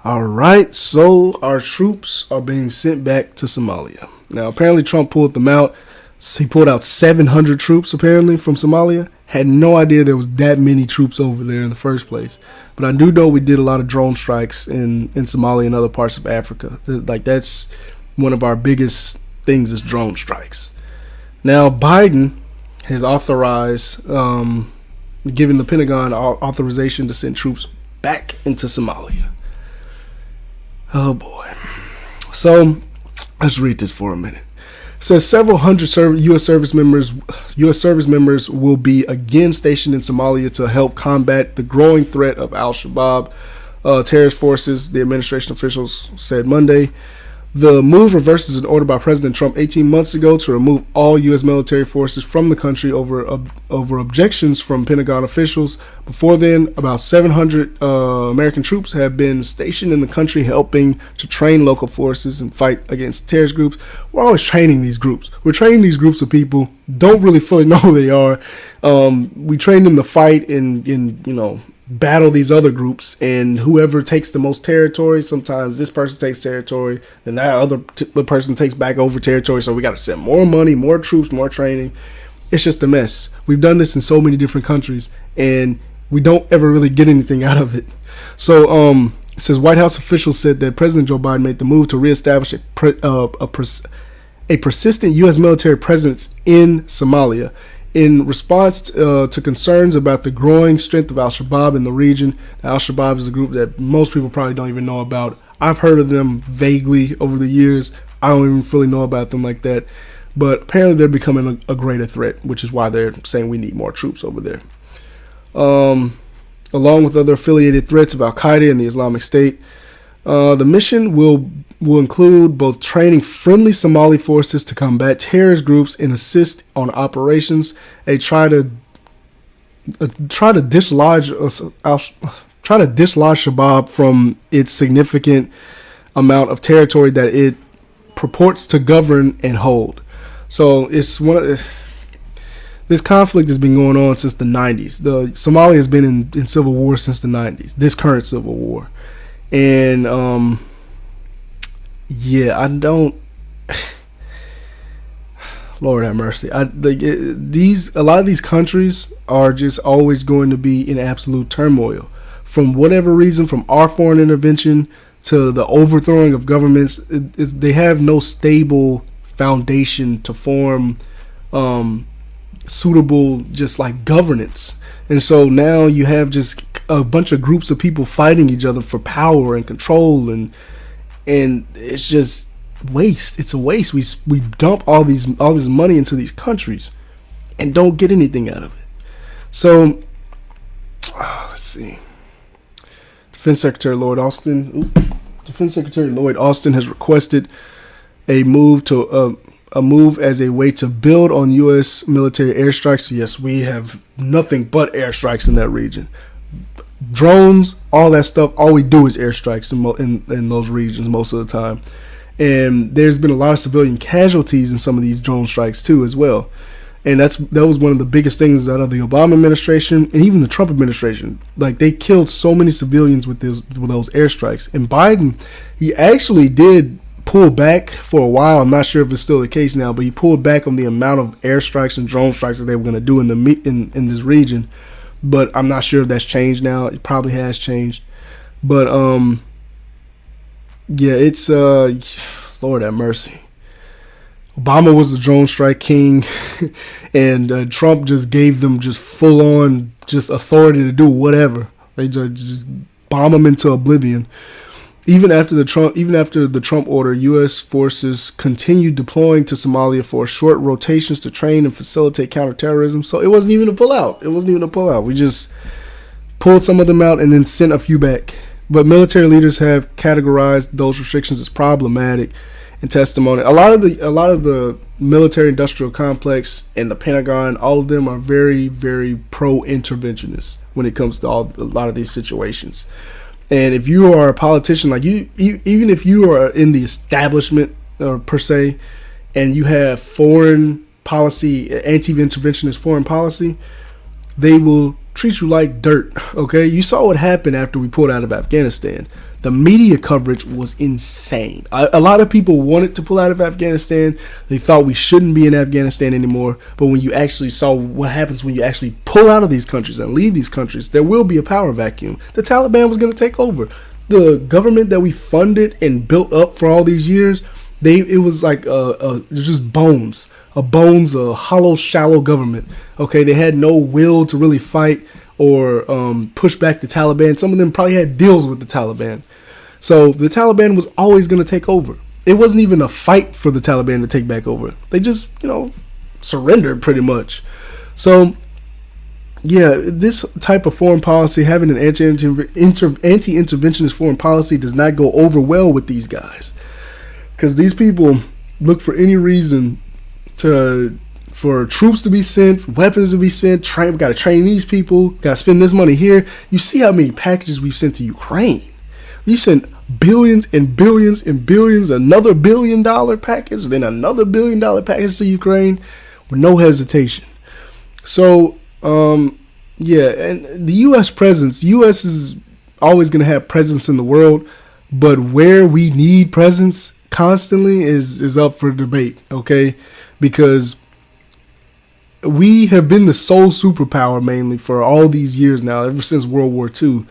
All right, so our troops are being sent back to Somalia. Now, apparently Trump pulled them out. He pulled out 700 troops, apparently, from Somalia. Had no idea there was that many troops over there in the first place. But I do know we did a lot of drone strikes in Somalia and other parts of Africa. Like, that's one of our biggest things is drone strikes. Now, Biden has authorized, giving the Pentagon authorization to send troops back into Somalia. Oh boy. So let's read this for a minute. It says several hundred U.S. service members will be again stationed in Somalia to help combat the growing threat of al-Shabaab terrorist forces, the administration officials said Monday. The move reverses an order by President Trump 18 months ago to remove all U.S. military forces from the country over objections from Pentagon officials. Before then, about 700 American troops have been stationed in the country helping to train local forces and fight against terrorist groups. We're always training these groups. We're training these groups of people, don't really fully know who they are. We train them to fight in battle these other groups, and whoever takes the most territory, sometimes this person takes territory, and that other person takes back over territory, so we got to send more money, more troops, more training. It's just a mess. We've done this in so many different countries, and we don't ever really get anything out of it. So it says White House officials said that President Joe Biden made the move to reestablish a persistent U.S. military presence in Somalia in response to concerns about the growing strength of al-Shabaab in the region. Now, al-Shabaab is a group that most people probably don't even know about. I've heard of them vaguely over the years. I don't even fully know about them like that. But apparently they're becoming a greater threat, which is why they're saying we need more troops over there. Along with other affiliated threats of Al-Qaeda and the Islamic State, the mission will include both training friendly Somali forces to combat terrorist groups and assist on operations. Try to dislodge Shabaab from its significant amount of territory that it purports to govern and hold. So it's this conflict has been going on since the 90s. Somalia has been in civil war since the 90s. This current civil war. And I don't. Lord have mercy. A lot of these countries are just always going to be in absolute turmoil, from whatever reason, from our foreign intervention to the overthrowing of governments. They have no stable foundation to form suitable, just like governance. And so now you have just a bunch of groups of people fighting each other for power and control, and it's just waste. It's a waste. We dump all this money into these countries and don't get anything out of it. So let's see. Defense Secretary Lloyd Austin has requested a move as a way to build on U.S. military airstrikes. Yes, we have nothing but airstrikes in that region. Drones, all that stuff, all we do is airstrikes in those regions most of the time. And there's been a lot of civilian casualties in some of these drone strikes too as well. And that was one of the biggest things out of the Obama administration and even the Trump administration. Like, they killed so many civilians with those airstrikes. And Biden, he actually did pull back for a while. I'm not sure if it's still the case now, but he pulled back on the amount of airstrikes and drone strikes that they were going to do in this region. But I'm not sure if that's changed now. It probably has changed. But it's Lord have mercy. Obama was the drone strike king, and Trump just gave them just full on just authority to do whatever. They just bomb them into oblivion. Even after the Trump order, U.S. forces continued deploying to Somalia for short rotations to train and facilitate counterterrorism. So it wasn't even a pullout. We just pulled some of them out and then sent a few back. But military leaders have categorized those restrictions as problematic in testimony. A lot of the military-industrial complex and the Pentagon, all of them are very, very pro-interventionist when it comes to a lot of these situations. And if you are a politician, like even if you are in the establishment per se, and you have foreign policy, anti-interventionist foreign policy, they will treat you like dirt. Okay, you saw what happened after we pulled out of Afghanistan. The media coverage was insane. A lot of people wanted to pull out of Afghanistan. They thought we shouldn't be in Afghanistan anymore. But when you actually saw what happens when you actually pull out of these countries and leave these countries, there will be a power vacuum. The Taliban was going to take over. The government that we funded and built up for all these years, it was like just bones. A hollow, shallow government. Okay, they had no will to really fight or push back the Taliban. Some of them probably had deals with the Taliban. So the Taliban was always going to take over. It wasn't even a fight for the Taliban to take back over. They just, surrendered pretty much. So, yeah, this type of foreign policy, having an anti-interventionist foreign policy does not go over well with these guys. Because these people look for any reason for troops to be sent, for weapons to be sent. We got to train these people. Got to spend this money here. You see how many packages we've sent to Ukraine. We sent billions and billions and billions, another $1 billion package, then another $1 billion package to Ukraine with no hesitation. So, and the U.S. presence, U.S. is always going to have presence in the world, but where we need presence constantly is up for debate, okay? Because we have been the sole superpower mainly for all these years now, ever since World War II.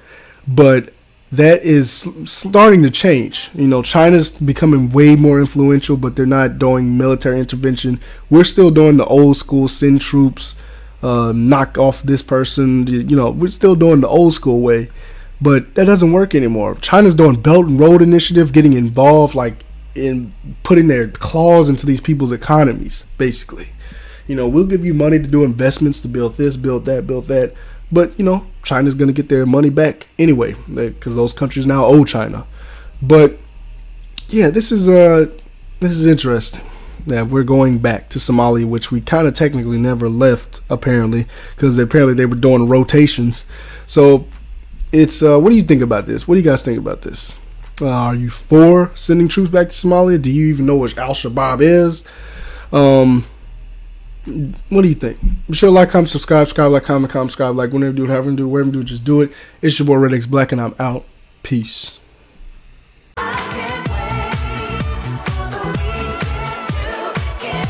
But that is starting to change. China's becoming way more influential, but they're not doing military intervention. We're still doing the old school, send troops, knock off this person. We're still doing the old school way, but that doesn't work anymore. China's doing Belt and Road Initiative, getting involved, like in putting their claws into these people's economies, basically. We'll give you money to do investments to build this, build that. But, China's going to get their money back anyway, because those countries now owe China. But, yeah, this is interesting that we're going back to Somalia, which we kind of technically never left, apparently, because they were doing rotations. So, it's what do you think about this? What do you guys think about this? Are you for sending troops back to Somalia? Do you even know what Al-Shabaab is? What do you think? Be sure to like, comment, subscribe, like, comment, subscribe, like, whenever you do it, however you do it, wherever you do it, just do it. It's your boy Red X Black, and I'm out. Peace.